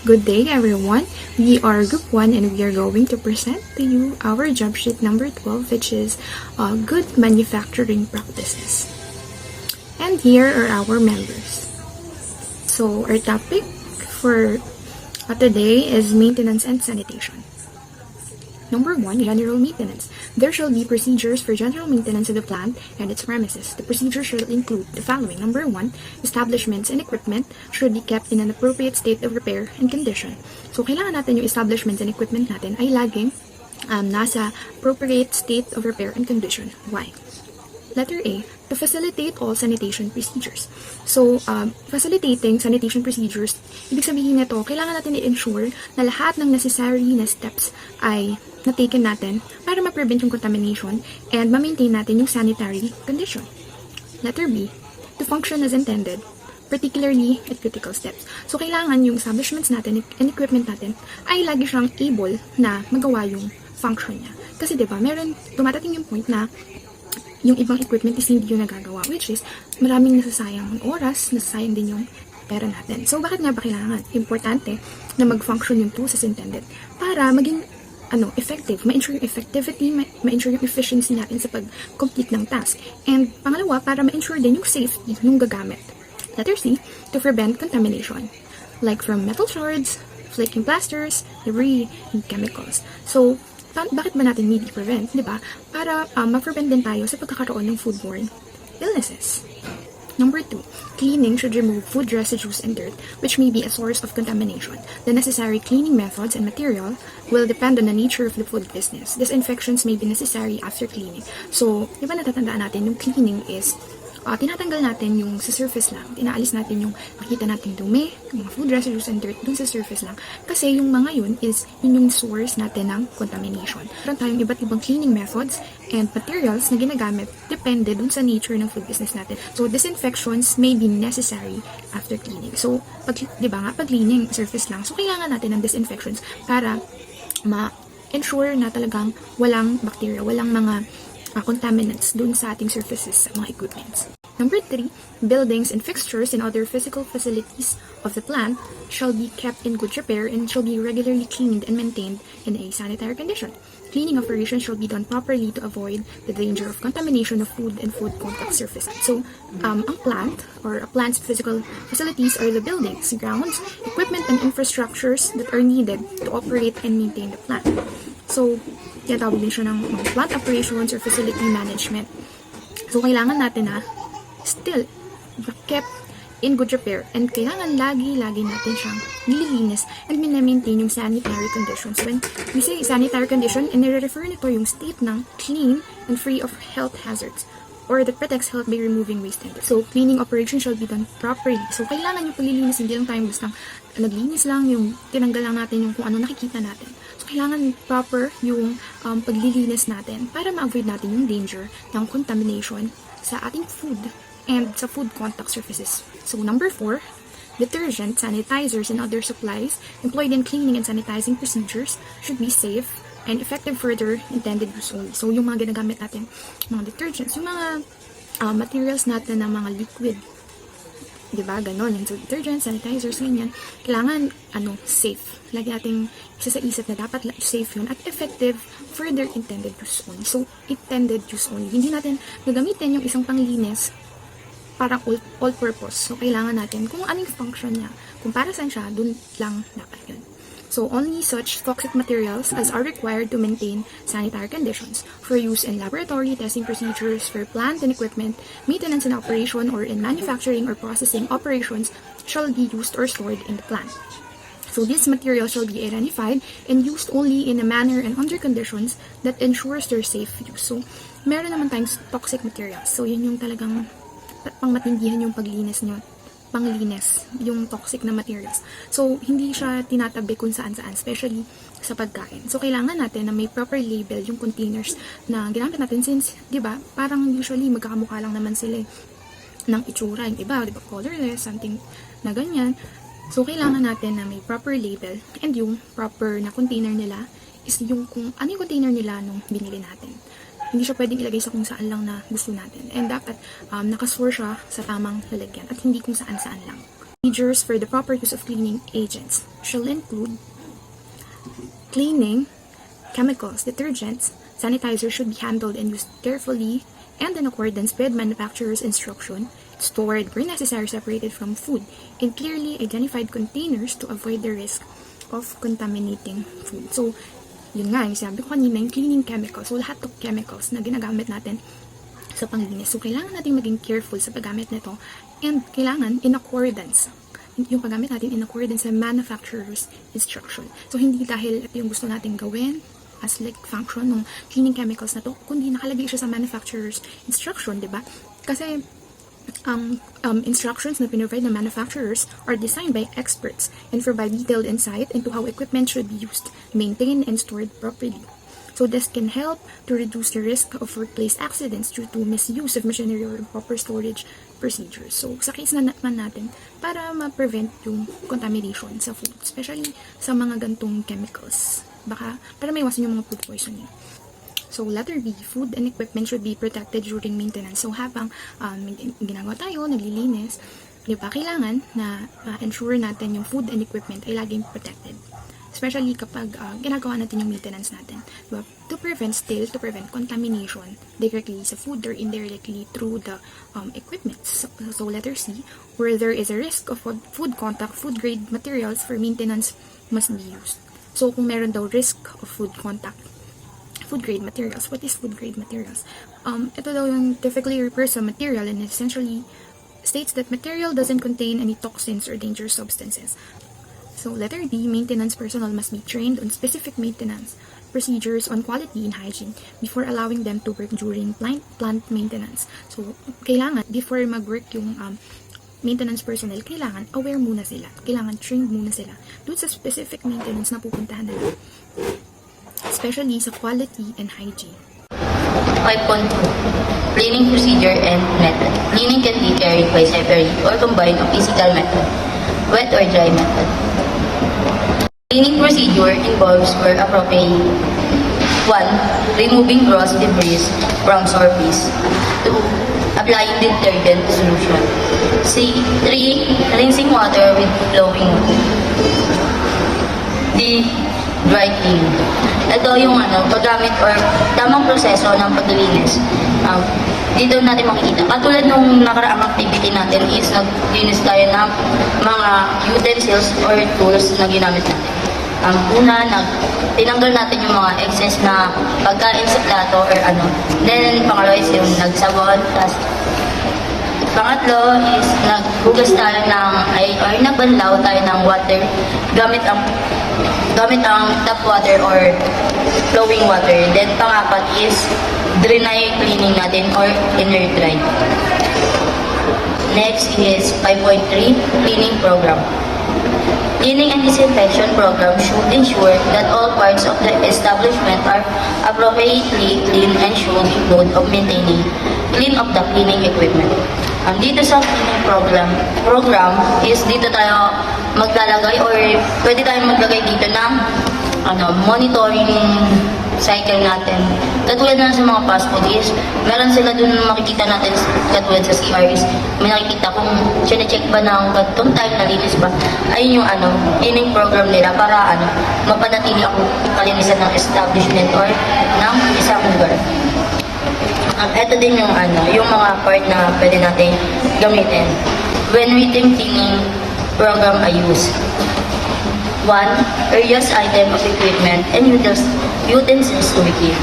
Good day everyone, we are Group 1 and we are going to present to you our job sheet number 12, which is good manufacturing practices. And here are our members. So our topic for today is maintenance and sanitation. Number 1, general maintenance. There shall be procedures for general maintenance of the plant and its premises. The procedure shall include the following. Number 1, establishments and equipment should be kept in an appropriate state of repair and condition. So, kailangan natin yung establishments and equipment natin ay laging nasa appropriate state of repair and condition. Why? Letter A, to facilitate all sanitation procedures. So, facilitating sanitation procedures, ibig sabihin nito, kailangan natin i-ensure na lahat ng necessary na steps ay na-taken natin para ma-prevent yung contamination and ma-maintain natin yung sanitary condition. Letter B, to function as intended, particularly at critical steps. So, kailangan yung establishments natin and equipment natin ay lagi siyang able na magawa yung function niya. Kasi diba, dumadating yung point na yung ibang equipment is hindi yung nagagawa, which is maraming nasasayang oras, nasasayang din yung pera natin. So, bakit nga ba kailangan? Importante na mag-function yung tools as intended para maging effective, ma-ensure yung effectivity, ma-ensure yung efficiency natin sa pag-complete ng task. And pangalawa, para ma-ensure din yung safety nung gagamit. Letter C, to prevent contamination, like from metal shards, flaking plasters, debris, and chemicals. So, bakit ba natin need prevent, di ba? Para ma-prevent din tayo sa pagkakaroon ng foodborne illnesses. Number 2, cleaning should remove food residues and dirt, which may be a source of contamination. The necessary cleaning methods and material will depend on the nature of the food business. Disinfections may be necessary after cleaning. So, di ba natatandaan natin, yung cleaning is tinatanggal natin yung sa surface lang. Inaalis natin yung makita natin dumi, yung mga food residues and dirt dun sa surface lang. Kasi yung mga yun is yun yung source natin ng contamination. Meron tayong iba't ibang cleaning methods and materials na ginagamit depende dun sa nature ng food business natin. So, disinfections may be necessary after cleaning. So, di ba nga, pag cleaning surface lang, so kailangan natin ng disinfections para ma-ensure na talagang walang bacteria, walang mga contaminants dun sa ating surfaces, sa mga equipments. Number 3, buildings and fixtures and other physical facilities of the plant shall be kept in good repair and shall be regularly cleaned and maintained in a sanitary condition. Cleaning operations shall be done properly to avoid the danger of contamination of food and food contact surfaces. So, ang plant or a plant's physical facilities are the buildings, grounds, equipment, and infrastructures that are needed to operate and maintain the plant. So, tinatawag din siya ng plant operations or facility management. So, kailangan natin still kept in good repair and kailangan lagi natin siyang nililinis and minamaintain yung sanitary conditions. When we say sanitary condition, nire-refer nito yung state ng clean and free of health hazards or that protects health by removing waste and dirt. So, cleaning operations shall be done properly. So, kailangan yung paglilinis, hindi lang tayo basta naglinis lang, yung tinanggal lang natin yung kung ano nakikita natin. So, kailangan proper yung paglilinis natin para ma-avoid natin yung danger ng contamination sa ating food and sa food contact surfaces. So, number 4, detergent, sanitizers, and other supplies employed in cleaning and sanitizing procedures should be safe and effective for their intended use only. So, yung mga ginagamit natin, mga detergents, yung mga materials natin na mga liquid, diba, ganon, yung detergents, sanitizers, ganyan, kailangan, safe. Lagi nating isa sa isip na dapat safe yun at effective for their intended use only. So, intended use only. Hindi natin gagamitin yung isang panglinis parang all purpose. So, kailangan natin kung anong function niya, kung para saan siya, dun lang dapat yun. So, only such toxic materials as are required to maintain sanitary conditions for use in laboratory testing procedures for plant and equipment, maintenance and operation, or in manufacturing or processing operations shall be used or stored in the plant. So, these materials shall be identified and used only in a manner and under conditions that ensures their safe use. So, meron naman tayong toxic materials. So, yun yung talagang pangmatindihan yung paglinis nyo. Panglinis, yung toxic na materials. So, hindi siya tinatabi kung saan-saan, especially sa pagkain. So, kailangan natin na may proper label yung containers na ginamit natin since, di ba, parang usually magkakamukha lang naman sila ng itsura. Yung iba, di ba, colorless, something na ganyan. So, kailangan natin na may proper label and yung proper na container nila is yung kung ano yung container nila nung binili natin. Hindi siya pwedeng ilagay sa kung saan lang na gusto natin. And dapat nakaswore siya sa tamang lalagyan at hindi kung saan-saan lang. Procedures for the proper use of cleaning agents shall include cleaning chemicals, detergents, sanitizer should be handled and used carefully and in accordance with manufacturer's instruction, stored where necessary separated from food in clearly identified containers to avoid the risk of contaminating food. So, yun nga, yung sabi ko kanina, yung cleaning chemicals, so lahat ng chemicals na ginagamit natin sa panglinis. So, kailangan natin maging careful sa paggamit nito and kailangan in accordance yung paggamit natin in accordance sa manufacturer's instruction. So, hindi dahil ito yung gusto natin gawin as like function ng cleaning chemicals na to, kundi nakalagay siya sa manufacturer's instruction, di ba? Kasi, instructions na pinrovide ng manufacturers are designed by experts and provide detailed insight into how equipment should be used, maintained, and stored properly. So this can help to reduce the risk of workplace accidents due to misuse of machinery or improper storage procedures. So sa case na naman natin, para ma-prevent yung contamination sa food, especially sa mga gantong chemicals, baka para maiwasan yung mga food poisoning. So, letter B, food and equipment should be protected during maintenance. So, habang ginagawa tayo, naglilinis, di ba, kailangan na ensure natin yung food and equipment ay laging protected. Especially kapag ginagawa natin yung maintenance natin. Diba? To prevent contamination directly sa food or indirectly through the equipment. So, letter C, where there is a risk of food contact, food-grade materials for maintenance must be used. So, kung meron daw risk of food contact, food-grade materials. What is food-grade materials? Ito daw yung typically refers to material and essentially states that material doesn't contain any toxins or dangerous substances. So, letter D, maintenance personnel must be trained on specific maintenance procedures on quality and hygiene before allowing them to work during plant maintenance. So, kailangan, before mag-work yung maintenance personnel, kailangan aware muna sila. Kailangan trained muna sila dun sa specific maintenance na pupuntahan nila. Especially sa quality and hygiene. 5.2 Cleaning procedure and method. Cleaning can be carried by separate or combined of physical method, wet or dry method. Cleaning procedure involves where appropriate. 1. Removing gross debris from surface. 2. Applying detergent solution. 3. Rinsing water with flowing water. D. Dry cleaning. Ito yung paggamit or tamang proseso ng paglilinis. Dito natin makikita. Katulad nung nakaraang activity natin is naglinis tayo ng mga utensils or tools na ginamit natin. Una, tinanggal natin yung mga excess na pagkain sa plato or ano. Then, pangalawa is yung nagsabon. Tapos, pangatlo is naghugas tayo or nagbanlaw tayo ng water gamit ang tap water or flowing water. Then, pangapat is dry cleaning natin or inner dry. Next is 5.3 Cleaning Program. Cleaning and disinfection program should ensure that all parts of the establishment are appropriately clean and should include of maintaining clean of the cleaning equipment. Dito sa cleaning program is dito tayo maglalagay or pwede tayong maglagay dito ng monitoring cycle natin. Katulad na sa mga fast food is, meron sila dun makikita natin katulad sa CRs. May nakikita kung sinecheck ba ng gatong time nalinis ba. Ayun yung cleaning program nila para mapanatili ang kalinisan ng establishment or ng isang lugar. Ito din yung yung mga part na pwede natin gamitin when meeting cleaning program ay use. 1. Areas, item of equipment and utensils to be cleaned.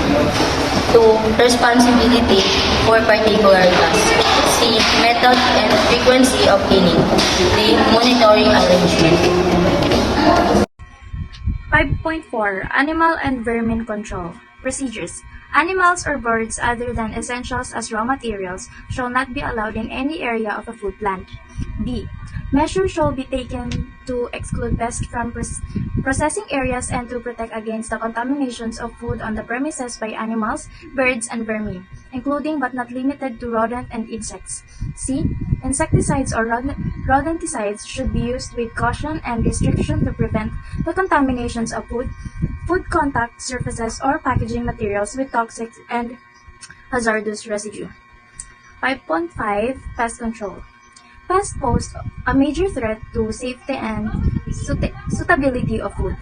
2. Responsibility for particular task. C. Method and frequency of cleaning. D. Monitoring arrangement. 5.4 Animal and Vermin Control. Procedures. Animals or birds other than essentials as raw materials shall not be allowed in any area of a food plant. B. Measures shall be taken to exclude pests from processing areas and to protect against the contaminations of food on the premises by animals, birds, and vermin, including but not limited to rodent and insects. C. Insecticides or rodenticides should be used with caution and restriction to prevent the contaminations of food contact surfaces or packaging materials with toxic and hazardous residue. 5.5 Pest Control. Pests pose a major threat to safety and suitability of food.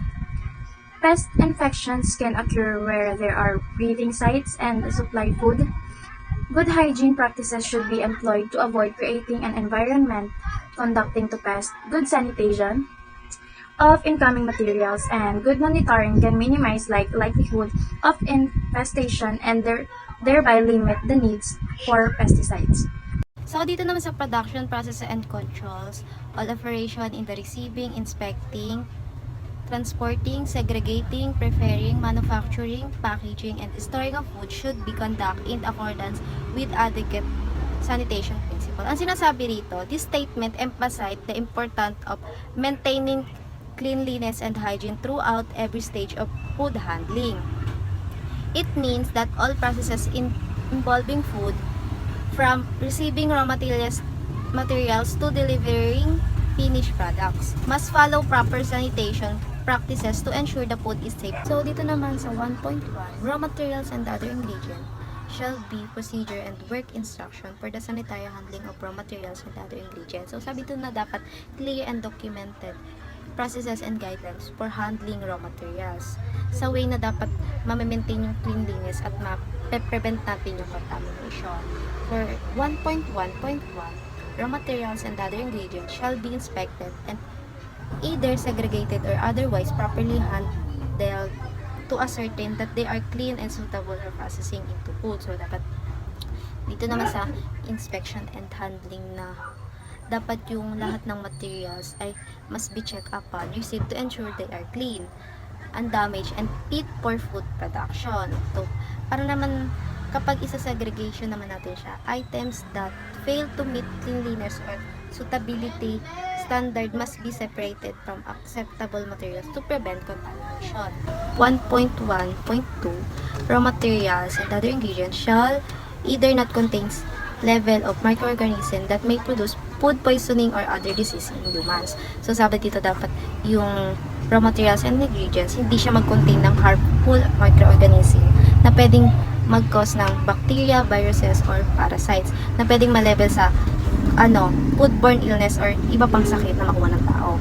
Pest infections can occur where there are breeding sites and supplied food. Good hygiene practices should be employed to avoid creating an environment conducting to pests. Good sanitation of incoming materials and good monitoring can minimize likelihood of infestation and thereby limit the needs for pesticides. So, dito naman sa production, process, and controls, all operation in the receiving, inspecting, transporting, segregating, preparing, manufacturing, packaging, and storing of food should be conducted in accordance with adequate sanitation principle. Ang sinasabi rito, this statement emphasizes the importance of maintaining cleanliness and hygiene throughout every stage of food handling. It means that all processes involving food, from receiving raw materials to delivering finished products, must follow proper sanitation practices to ensure the food is safe. So, dito naman sa 1.1, raw materials and other ingredients shall be procedure and work instruction for the sanitary handling of raw materials and other ingredients. So, sabi dito na dapat clear and documented processes and guidelines for handling raw materials. Sa way na dapat ma-maintain yung cleanliness at ma-prevent natin yung contamination. For 1.1.1, raw materials and other ingredients shall be inspected and either segregated or otherwise properly handled to ascertain that they are clean and suitable for processing into food. So, dapat dito naman sa inspection and handling na dapat yung lahat ng materials ay must be checked upon, received to ensure they are clean, undamaged, and fit for food production. So, para naman kapag isa-segregation naman natin siya, items that fail to meet cleanliness or suitability standard must be separated from acceptable materials to prevent contamination. 1.1.2 raw materials and other ingredients shall either not contain level of microorganism that may produce food poisoning or other disease in humans. So, sabi dito dapat yung raw materials and ingredients, hindi siya mag-contain ng harmful microorganism na pwedeng mag-cause ng bacteria, viruses, or parasites na pwedeng ma-level sa foodborne illness or iba pang sakit na makuha ng tao.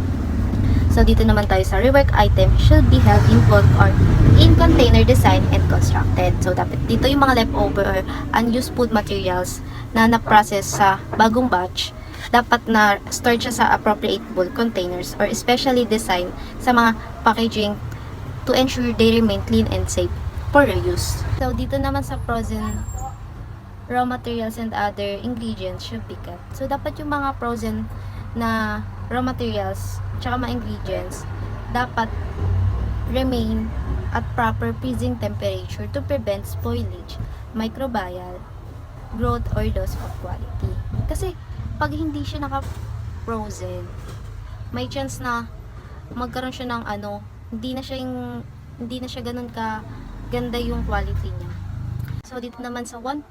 So, dito naman tayo sa rework item should be held in bulk or in container design and constructed. So, dapat dito yung mga leftover or unused food materials na na-process sa bagong batch, dapat na stored siya sa appropriate bulk containers or especially designed sa mga packaging to ensure they remain clean and safe for reuse. So, dito naman sa frozen raw materials and other ingredients should be kept. So, dapat yung mga frozen na raw materials tsaka mga ingredients dapat remain at proper freezing temperature to prevent spoilage, microbial growth, or loss of quality. Kasi, pag hindi siya naka-frozen, may chance na magkaroon siya ng hindi na siya ganun ka ganda yung quality niya. So, dito naman sa 1.2,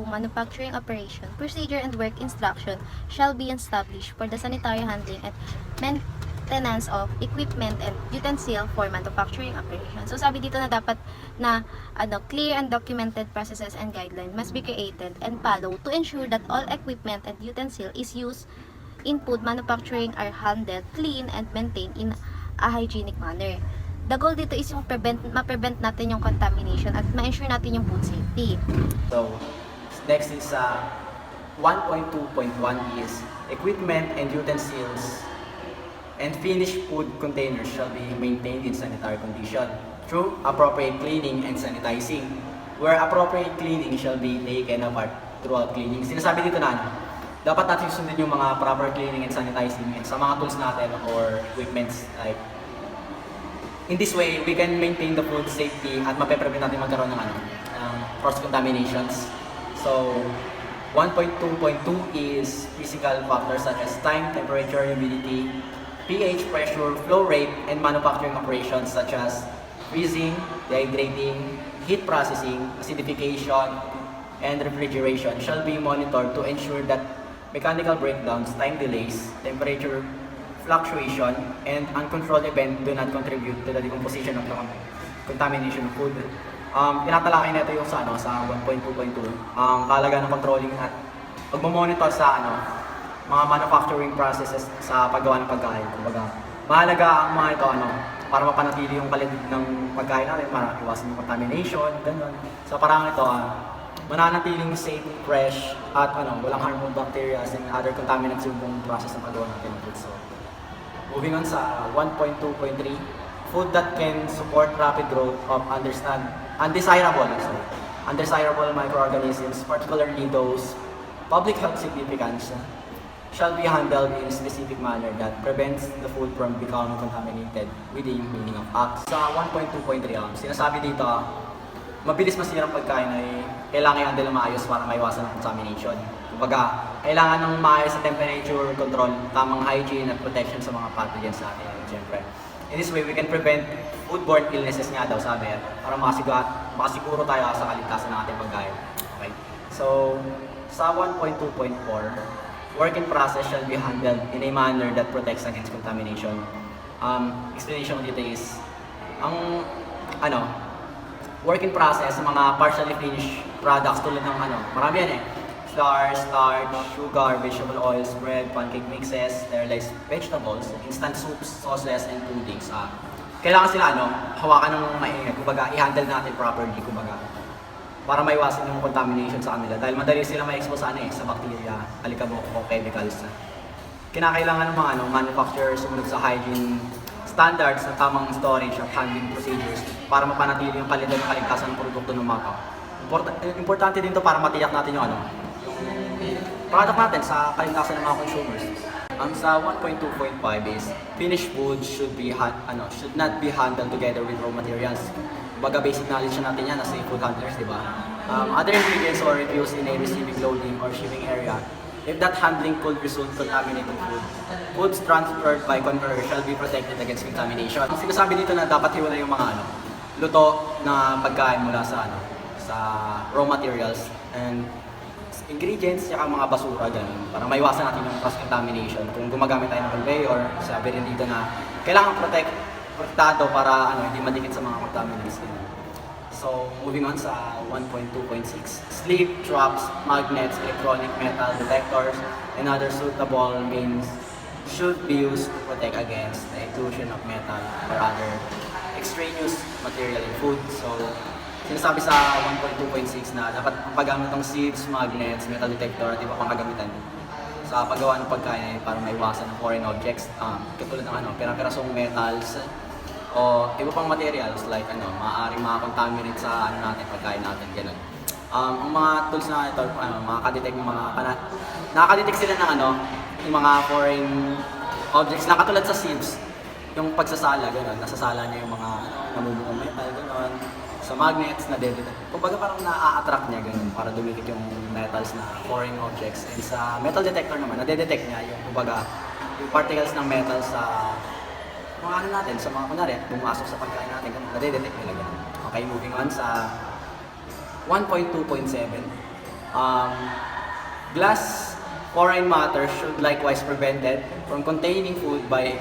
manufacturing operation, procedure and work instruction shall be established for the sanitary handling and maintenance of equipment and utensil for manufacturing operation. So, sabi dito na dapat na clear and documented processes and guidelines must be created and followed to ensure that all equipment and utensil is used in food manufacturing are handled clean and maintained in a hygienic manner. The goal dito is yung ma-prevent natin yung contamination at ma-ensure natin yung food safety. So, next is 1.2.1 is equipment and utensils and finished food containers shall be maintained in sanitary condition through appropriate cleaning and sanitizing, where appropriate cleaning shall be taken apart throughout cleaning. Sinasabi dito na dapat natin sundin yung mga proper cleaning and sanitizing sa mga tools natin or equipments. Like, in this way, we can maintain the food safety at mape-prevent natin magkaroon ng cross contaminations. So, 1.2.2 is physical factors such as time, temperature, humidity, pH, pressure, flow rate, and manufacturing operations such as freezing, dehydrating, heat processing, acidification, and refrigeration shall be monitored to ensure that mechanical breakdowns, time delays, temperature fluctuation, and uncontrolled event do not contribute to the decomposition of the contamination of food. Tinatalakay nito yung sa 1.2.2, kalaga ng controlling at pagmamonitor sa mga manufacturing processes sa paggawa ng pagkain. Kumbaga, mahalaga ang mga ito para mapanatili yung kalidad ng pagkain natin, para iwasan yung contamination, ganun. Sa parang ito, mananatiling safe, fresh, at walang harmful bacteria and other contaminants yung buong process ng paggawa natin ng food. So, moving on sa 1.2.3, food that can support rapid growth of undesirable microorganisms, particularly those public health significance, shall be handled in a specific manner that prevents the food from becoming contaminated with the meaning of acts. Sa 1.2.3, sinasabi dito, mabilis masirang pagkain ay kailangan i-handle ng maayos para maiwasan ang contamination. Kumbaga, kailangan ng maayos sa temperature control, tamang hygiene at protection sa mga pathogens natin, siyempre. In this way, we can prevent foodborne illnesses nga daw, sabi, para makasiguro tayo sa kaligtasan ng ating pagkain. Okay? So, sa 1.2.4, work in process shall be handled in a manner that protects against contamination. Explanation dito is, work in process sa mga partially finished products tulad ng marami yan flour, starch, sugar, vegetable oils, bread, pancake mixes, sterilized vegetables, instant soups, sauces, and puddings. Kailangan sila hawakan ng maingat, kumbaga i-handle natin properly, kumbaga para maiwasan yung contamination sa kanila dahil madali sila ma-expose sa bacteria, alikabok o chemicals. Kinakailangan ng mga manufacturers sumunod sa hygiene standards na tamang storage at handling procedures para mapanatili yung kalidad ng kaligtasan ng produkto ng mga tao. Importante din to para matiyak natin yung product natin sa kaligtasan ng mga consumers. Sa 1.2.5 is finished food should not be handled together with raw materials. Baga basic knowledge natin yan as food handlers, di ba? Other ingredients or reviews in a receiving, loading, or shipping area, if that handling could result contaminating food, foods transferred by conveyor shall be protected against contamination. Sinasabi dito na dapat hiwalay yung mga luto na pagkain mula sa raw materials and ingredients at mga basura ganun para maiwasan natin yung cross-contamination. Kung gumagamit tayo ng conveyor, sabi rin dito na kailangan protektado para hindi madikit sa mga contaminants. So, moving on sa 1.2.6, sleeve, traps, magnets, electronic metal detectors, and other suitable means should be used to protect against the inclusion of metal or other extraneous material in food. So, sinasabi sa 1.2.6 na dapat ang paggamit ng sieves, magnets, metal detector at iba pang kagamitan sa paggawa ng pagkain para maiwasan ng foreign objects, katulad ng pera-perasong metals o iba pang materials like maaaring makakontaminate sa natin, pagkain natin, gano'n. Ang mga tools na ito, nakaka-detect sila ng yung mga foreign objects na katulad sa sieves, yung pagsasala, gano'n, nasasala niya yung mga namumuong metal, gano'n. Sa magnets, na-detect. Kumbaga parang na-attract niya ganun para dumikit yung metals na foreign objects. And sa metal detector naman, na-detect niya yung yung particles ng metal sa mga natin, sa mga kunwari, bumasok sa pagkain natin, ganun, na-detect nila ganun. Okay, moving on sa 1.2.7. Glass foreign matter should likewise prevented from containing food by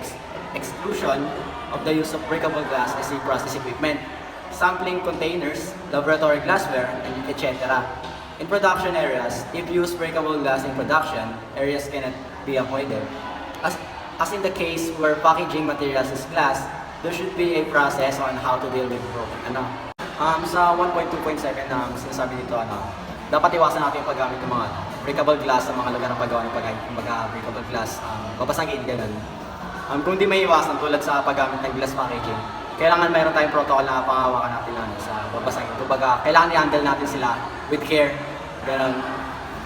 exclusion of the use of breakable glass as a process equipment, sampling containers, laboratory glassware, and etc. In production areas, if use breakable glass in production, areas cannot be avoided. As in the case where packaging materials is glass, there should be a process on how to deal with broken. Sa 1.2.7, sinasabi dito, dapat iwasan natin yung paggamit ng mga breakable glass sa mga lugar ng paggawa ng pagkain. Kumbaga, breakable glass, babasagin, ganun. Kung di may iwasan tulad sa paggamit ng glass packaging, kailangan mayroon tayong protocol na pangawakan natin sa babasagin. Kumbaga, kailangan i-handle natin sila with care. Ganun.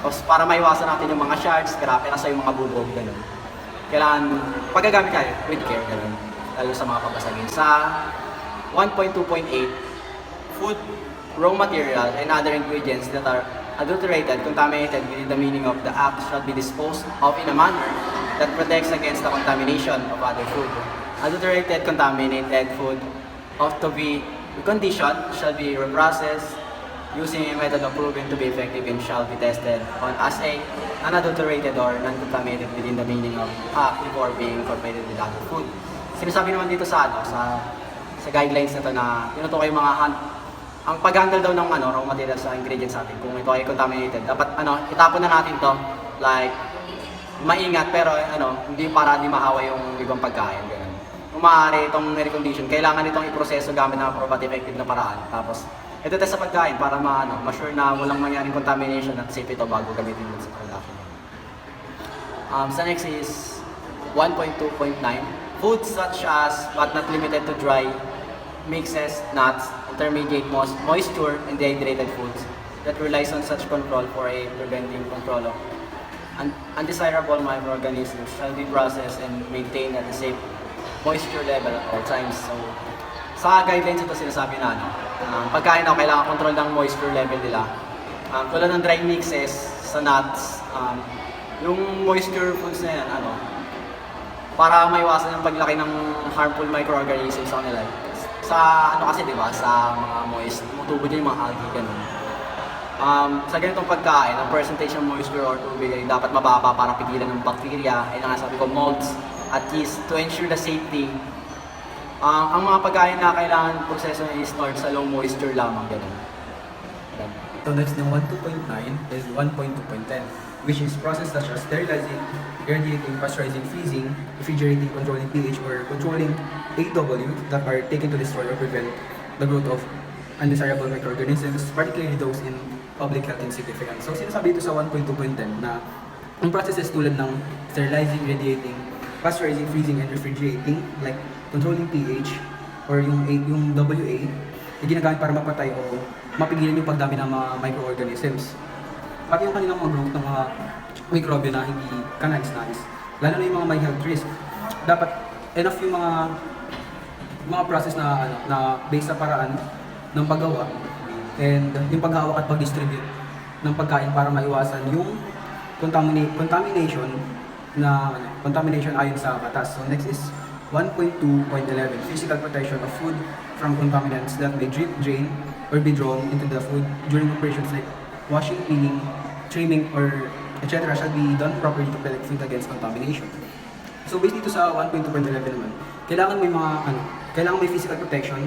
Tapos para maiwasan natin yung mga shards, pera-sa yung mga bubog, ganun. Kailangan paggagamit tayo with care, ganun. Lalo sa mga babasagin. Sa 1.2.8, food, raw material, and other ingredients that are adulterated, contaminated within the meaning of the act shall be disposed of in a manner that protects against the contamination of other food. Adulterated, contaminated food ought to be reconditioned, shall be reprocessed using a method of proven to be effective and shall be tested on as a unadulterated or non-contaminated within the meaning of act before being incorporated with other food. Sinasabi naman dito sa guidelines na to na tinutukoy yung mga ang pag-handle daw ng raw materials sa ingredients natin. Kung ito ay contaminated, dapat itapon na natin to like maingat pero hindi para di mahawa yung ibang pagkain. Ganun. Kung maaari itong recondition, kailangan itong iproseso gamit ng appropriate effective na paraan. Tapos, ito test sa pagkain para ma-sure na walang mangyaring contamination at safe ito bago gamitin sa production. Sa next is 1.2.9. Foods such as, but not limited to dry mixes, nuts, intermediate moisture, and dehydrated foods that relies on such control for a preventing control of undesirable microorganisms shall be processed and maintained at a safe moisture level at all times. So, sa guidelines ito sinasabi na pagkain daw kailangan control ng moisture level nila. Tulad ng dry mixes sa nuts, yung moisture foods na yan, para maiwasan yung paglaki ng harmful microorganisms sa kanila. Sa kasi di ba, sa mga moist, tumutubo din yung mga algae, ganun. Sa ganitong pagkain, ang percentage ng moisture or tubig ay dapat mababa para pigilan ng bacteria, ay sabi ko, molds at yeast to ensure the safety. Ang mga pagkain na kailangan proseso na i-stored sa low moisture lamang, ganun. So next ng 1.2.9 is 1.2.10, which is process such as sterilizing, irradiating, pasteurizing, freezing, refrigerating, controlling pH, or controlling AW that are taken to destroy or prevent the growth of undesirable microorganisms, particularly those in public health insignificance. So sinasabi ito sa 1.2.10 na ang processes tulad ng sterilizing, irradiating, pasteurizing, freezing, and refrigerating, like controlling pH or yung WA, ay ginagamit para mapatay o mapigilan yung pagdami ng mga microorganisms. Pati yung kanilang mga growth ng mga microbe na hindi kanais-nais, lalo na yung mga may health risk. Dapat enough yung mga process na based sa paraan ng paggawa and yung paghawak at pag-distribute ng pagkain para maiwasan yung contamination ayon sa batas. So next is 1.2.11, physical protection of food from contaminants that may drip, drain, or be drawn into the food during operations like washing, cleaning, trimming, or etc. shall be done properly to protect food against contamination. So based dito sa 1.2.11 naman, kailangan may physical protection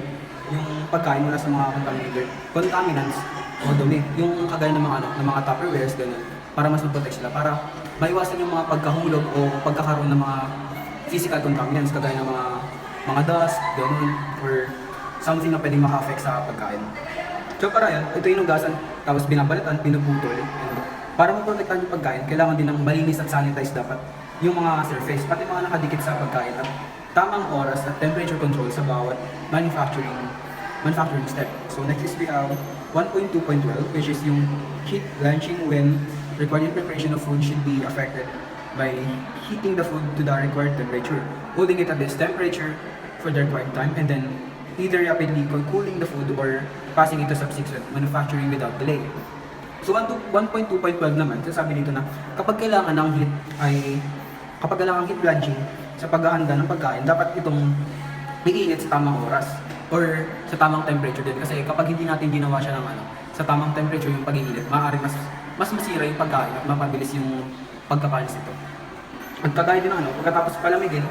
yung pagkain mula sa mga contaminants o dumi, yung kagaya ng mga Tupperwares, ganun, para mas ma-protect sila, para maiwasan yung mga pagkahulog o pagkakaroon ng mga physical contaminants kagaya ng mga dust, ganun, or something na pwedeng maka-affect sa pagkain. So para yan, ito inugasan, tapos binabalitan, pinuputol. Para maprotektahan yung pagkain, kailangan din ng malinis at sanitize dapat yung mga surface, pati mga nakadikit sa pagkain at tamang oras at temperature control sa bawat manufacturing step. So next is we have 1.2.12, which is yung heat blanching, when required preparation of food should be affected by heating the food to the required temperature, holding it at this temperature for the required time, and then either rapidly cooling the food or passing it to subsequent manufacturing without delay. So 1.2.12 naman, sasabi dito na kapag kailangan heat blanching sa paghahanda ng pagkain, dapat itong iinit sa tamang oras or sa tamang temperature din. Kasi kapag hindi natin ginawa siya sa tamang temperature yung pag-iinit, maaari mas masira yung pagkain at mapabilis yung pagkapanis nito. At kagaya din pagkatapos palamigin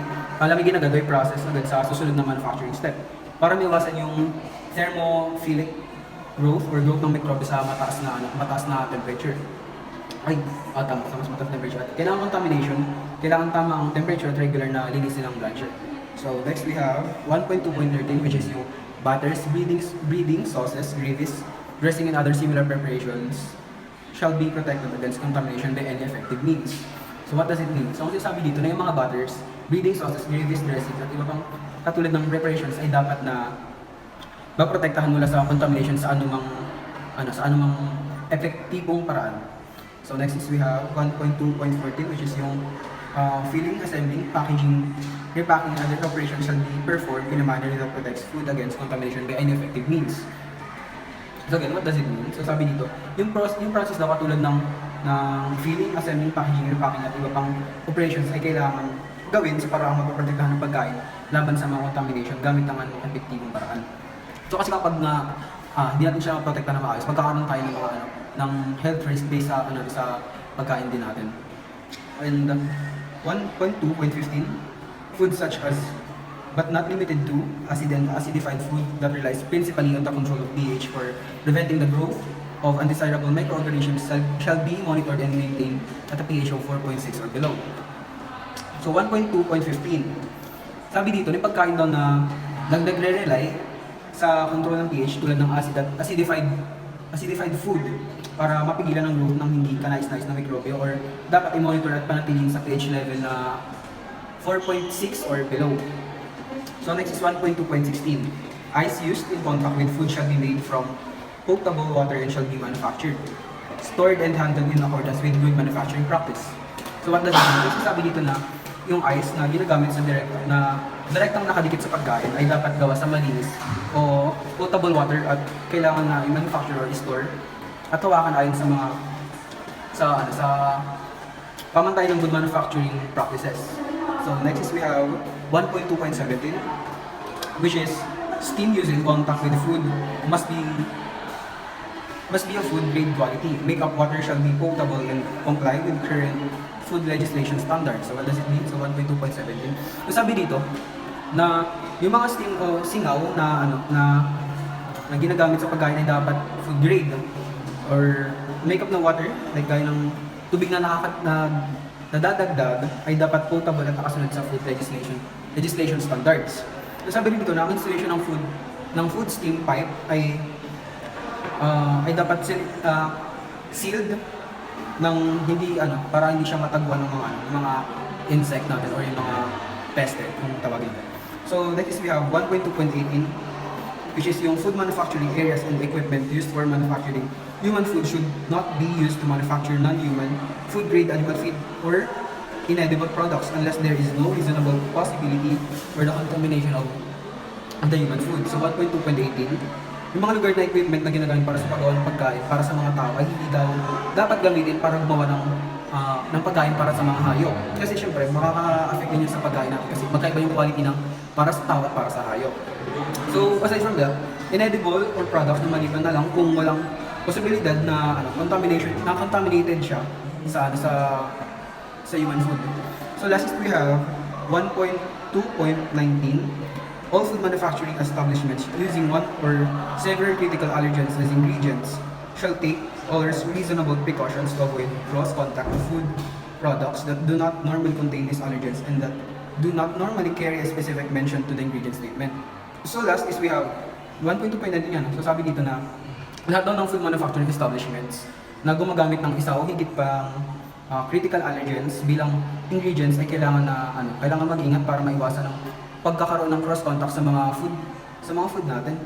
agad ay process agad sa susunod na manufacturing step para maiwasan yung thermophilic growth or growth ng mikrobe sa mataas na temperature. Tama, sa mas mataas na temperature. At kailangan contamination, kailangan tamang temperature at regular na linis nilang blancher. So next we have 1.2.13, which is yung butters, breeding, sauces, gravies, dressing, and other similar preparations shall be protected against contamination by any effective means. So what does it mean? So ang sinasabi dito na yung mga butters, breeding, sauces, gravies, dressings, at iba pang katulad ng preparations ay dapat na maprotektahan mula sa contamination sa anumang epektibong paraan. So next is we have 1.2.14, which is yung filling, assembling, packaging, repacking, and other operations shall be performed in a manner that protects food against contamination by any effective means. So again, what does it mean? So sabi dito, yung process na katulad ng filling, assembling, packaging, repacking, at iba pang operations ay kailangan gawin sa paraang mapoprotektahan ng pagkain laban sa mga contamination gamit ang epektibong paraan. So kasi kapag hindi natin siya maprotektahan na maayos, magkakaroon tayo ng mga ng health risk based sa pagkain din natin. And 1.2.15, foods such as but not limited to acid and acidified food that relies principally on the control of pH for preventing the growth of undesirable microorganisms shall be monitored and maintained at a pH of 4.6 or below. So 1.2.15, sabi dito, yung pagkain daw na nagre-rely sa control ng pH tulad ng acidified food para mapigilan ang growth ng hindi kanais-nais na mikrobyo, or dapat i-monitor at panatilihin sa pH level na 4.6 or below. So next is 1.2.16. Ice used in contact with food shall be made from potable water and shall be manufactured, stored and handled in accordance with good manufacturing practice. So what does it mean? So sabi dito na yung ice na ginagamit sa direktang nakadikit sa pagkain ay dapat gawa sa malinis o potable water at kailangan na i-manufacture or i-store at hawakan ayon sa mga sa pamantay ng good manufacturing practices. So next is we have 1.2.17, which is steam used in contact with food must be of food grade quality. Makeup water shall be potable and comply with current food legislation standards. So what does it mean? So 1.2.17. So sabi dito na yung mga steam o singaw na ginagamit sa pagkain ay dapat food grade or makeup ng water, like gaya ng tubig na nadadagdag ay dapat potable at nakasunod sa food legislation standards. So sabi dito na ang installation ng food steam pipe ay dapat sealed ng hindi para hindi siya matagwan ng mga insect natin or yung mga peste kung tawagin nila. So next is we have 1.2.18, which is yung food manufacturing areas and equipment used for manufacturing human food should not be used to manufacture non-human food grade animal feed or inedible products unless there is no reasonable possibility for the contamination of the human food. So 1.2.18, yung mga lugar na equipment na ginagamit para sa paggawa ng pagkain para sa mga tao ay hindi daw dapat gamitin para gumawa ng pagkain para sa mga hayop. Kasi syempre, makaka-affect din yun sa pagkain natin kasi magkaiba yung quality ng para sa tao at para sa hayop. So aside from that, inedible or products na maliban na lang kung walang posibilidad na contaminated siya sa human food. So last is we have 1.2.19. All food manufacturing establishments using one or several critical allergens as ingredients shall take all reasonable precautions to avoid cross-contact with food products that do not normally contain these allergens and that do not normally carry a specific mention to the ingredient statement. So last is we have 1.2.19 yan. So sabi dito na lahat daw ng food manufacturing establishments na gumagamit ng isa o higit pang critical allergens bilang ingredients ay kailangan mag-ingat para maiwasan ng pagkakaroon ng cross contact sa mga food natin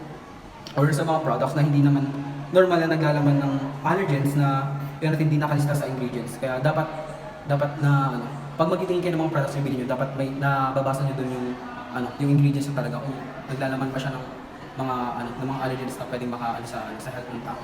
or sa mga products na hindi naman normal na naglalaman ng allergens na pero hindi nakalista sa ingredients. Kaya dapat na pag magtitingin kayo ng mga products na bilhin niyo, dapat may nababasa niyo doon yung ingredients na talaga kung naglalaman pa siya ng mga allergens na pwedeng makaano sa health ng tao.